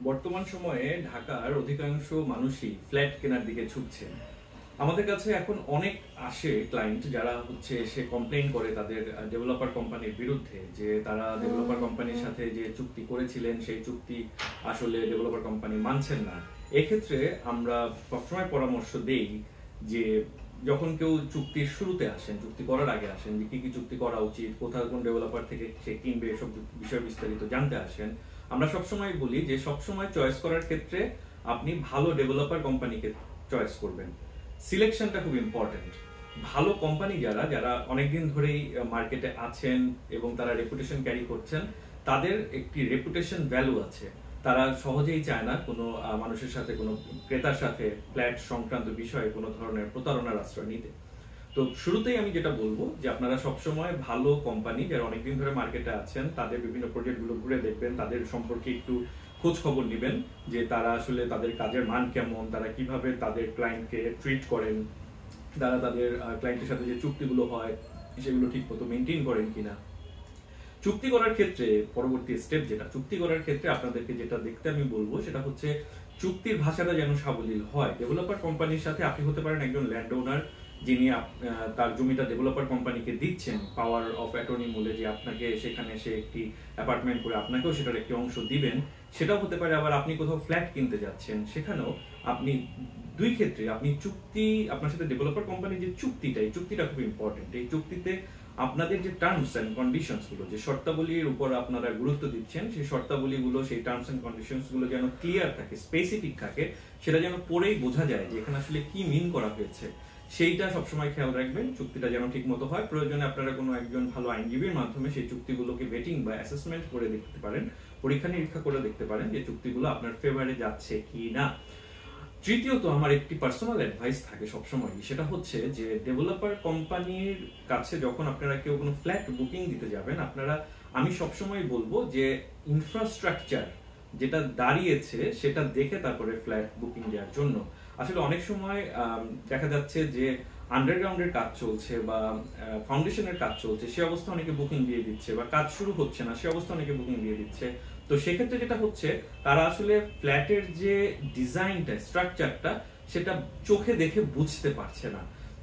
বর্তমান সময়ে ঢাকার অধিকাংশ মানুষই ফ্ল্যাট কেনার দিকে ঝুঁকছে। আমাদের কাছে এখন অনেক আসে ক্লায়েন্ট যারা এসে কমপ্লেইন করে তাদের ডেভেলপার কোম্পানির বিরুদ্ধে, যে তারা ডেভেলপার কোম্পানির সাথে যে চুক্তি করেছিলেন সেই চুক্তি আসলে ডেভেলপার কোম্পানি মানছেন না। এক্ষেত্রে আমরা সবসময় পরামর্শ দেই যে যখন কেউ চুক্তির শুরুতে আসেন, চুক্তি করার আগে আসেন, যে কি কি চুক্তি করা উচিত, কোথাও কোন ডেভেলপার থেকে সে কিনবে, এসব বিষয় বিস্তারিত জানতে আসেন। আমরা সবসময় বলি যে সবসময় চয়েস করার ক্ষেত্রে আপনি ভালো ডেভেলপার কোম্পানিকে চয়েস করবেন। সিলেকশনটা খুব ইম্পর্টেন্ট। ভালো কোম্পানি যারা যারা অনেকদিন ধরেই মার্কেটে আছেন এবং তারা রেপুটেশন ক্যারি করছেন, তাদের একটি রেপুটেশন ভ্যালু আছে। তারা সহজেই চায় না কোনো মানুষের সাথে, কোনো ক্রেতার সাথে ফ্ল্যাট সংক্রান্ত বিষয়ে কোনো ধরনের প্রতারণার আশ্রয় নিতে। তো শুরুতেই আমি যেটা বলবো যে আপনারা সবসময় ভালো কোম্পানি যারা অনেকদিন ধরে মার্কেটে আছেন তাদের বিভিন্ন প্রজেক্টগুলো ঘুরে দেখবেন, তাদের সম্পর্কে একটু খোঁজ খবর নেবেন যে তারা আসলে তাদের কাজের মান কেমন, তারা কিভাবে তাদের ক্লায়েন্টকে ট্রিট করেন, তারা তাদের ক্লায়েন্টের সাথে যে চুক্তিগুলো হয় সেগুলো ঠিক মতো মেনটেন করেন কিনা। চুক্তি করার ক্ষেত্রে পরবর্তী স্টেপ যেটা, চুক্তি করার ক্ষেত্রে আপনাদেরকে যেটা দেখতে আমি বলবো সেটা হচ্ছে চুক্তির ভাষাটা যেন সাবলীল হয়। ডেভেলপার কোম্পানির সাথে আপনি হতে পারেন একজন ল্যান্ড ওনার, যিনি তার জমিটা ডেভেলপার কোম্পানিকে দিচ্ছেন পাওয়ার অফ অ্যাটর্নি মূলে, যে আপনাকে সেখানে সে একটি অ্যাপার্টমেন্ট করে আপনাকেও সেটার একটি অংশ দিবেন। সেটাও হতে পারে আবার আপনি কোথাও ফ্ল্যাট কিনতে যাচ্ছেন, সেখানেও আপনি দুই ক্ষেত্রে আপনি চুক্তি, আপনার সাথে ডেভেলপার কোম্পানির যে চুক্তিটা, এই চুক্তিটা খুব ইম্পর্টেন্ট। এই চুক্তিতে আপনাদের যে টার্মস এন্ড কন্ডিশনস গুলো, যে শর্তাবলীর উপর আপনারা গুরুত্ব দিচ্ছেন, সেই শর্তাবলীগুলো, সেই টার্মস এন্ড কন্ডিশনস গুলো যেন ক্লিয়ার থাকে, স্পেসিফিক থাকে, সেটা যেন পড়েই বোঝা যায় যে এখানে আসলে কি মিন করা হয়েছে। সেইটা সবসময় খেয়াল রাখবেন, চুক্তিটা যেন ঠিক মতো হয়। প্রয়োজনে আপনারা কোনো একজন ভালো আইনজীবীর মাধ্যমে সেই চুক্তিগুলোকে ভেটিং বা অ্যাসেসমেন্ট করে দেখতে পারেন, পরীক্ষা নিরীক্ষা করে দেখতে পারেন যে চুক্তিগুলো আপনার ফেভারে যাচ্ছে কি না। তৃতীয়ত আমার একটি পার্সোনাল অ্যাডভাইস থাকে সবসময়, সেটা হচ্ছে যে ডেভেলপার কোম্পানির কাছে যখন আপনারা কেউ কোনো ফ্ল্যাট বুকিং দিতে যাবেন, আপনারা, আমি সবসময় বলবো যে ইনফ্রাস্ট্রাকচার যেটা দাঁড়িয়েছে সেটা দেখে তারপরে ফ্ল্যাট বুকিং দেওয়ার জন্য। আসলে অনেক সময় দেখা যাচ্ছে যে আন্ডারগ্রাউন্ডের কাজ চলছে বা ফাউন্ডেশনের কাজ চলছে, সে অবস্থা অনেকে বুকিং দিয়ে দিচ্ছে, বা কাজ শুরু হচ্ছে না সে অবস্থা অনেকে বুকিং দিয়ে দিচ্ছে। তো সেক্ষেত্রে যেটা হচ্ছে, তারা আসলে ফ্ল্যাটের যে ডিজাইনটা, স্ট্রাকচারটা, সেটা চোখে দেখে বুঝতে পারছে না।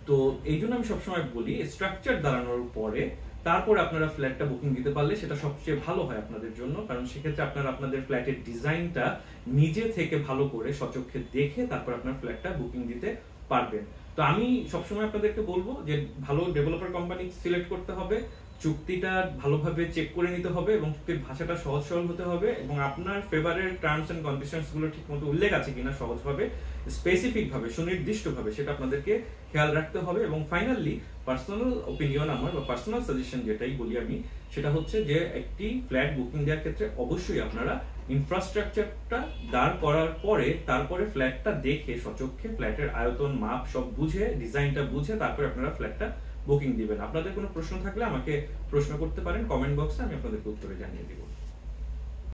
তো এই জন্য আমি সবসময় বলি স্ট্রাকচার দাঁড়ানোর পরে তারপরে আপনারা ফ্ল্যাটটা বুকিং দিতে পারলে সেটা সবচেয়ে ভালো হয় আপনাদের জন্য, কারণ সেক্ষেত্রে আপনারা আপনাদের ফ্ল্যাটের ডিজাইনটা নিজে থেকে ভালো করে সচক্ষে দেখে তারপর আপনার ফ্ল্যাটটা বুকিং দিতে পারবেন। তো আমি সবসময় আপনাদেরকে বলবো যে ভালো ডেভেলপার কোম্পানি সিলেক্ট করতে হবে, চুক্তিটা ভালোভাবে চেক করে নিতে হবে এবং চুক্তির ভাষাটা সহজ সরল হতে হবে, এবং আপনার ফেভারের টার্মস এন্ড কন্ডিশনস গুলো ঠিকমতো উল্লেখ আছে কিনা সহজভাবে, স্পেসিফিক ভাবে, সুনির্দিষ্টভাবে সেটা আপনাদেরকে খেয়াল রাখতে হবে। এবং ফাইনালি পার্সোনাল ওপিনিয়ন আমার, বা পার্সোনাল সাজেশন যেটাই বলি আমি, সেটা হচ্ছে যে একটি ফ্ল্যাট বুকিং দেওয়ার ক্ষেত্রে অবশ্যই আপনারা ইনফ্রাস্ট্রাকচারটা দাঁড় করার পরে তারপরে ফ্ল্যাটটা দেখে সচক্ষে ফ্ল্যাটের আয়তন, মাপ সব বুঝে, ডিজাইনটা বুঝে তারপরে আপনারা ফ্ল্যাটটা বুকিং দিবেন। আপনাদের কোনো প্রশ্ন থাকলে আমাকে প্রশ্ন করতে পারেন কমেন্ট বক্সে, আমি আপনাদেরকে উত্তরে জানিয়ে দিব।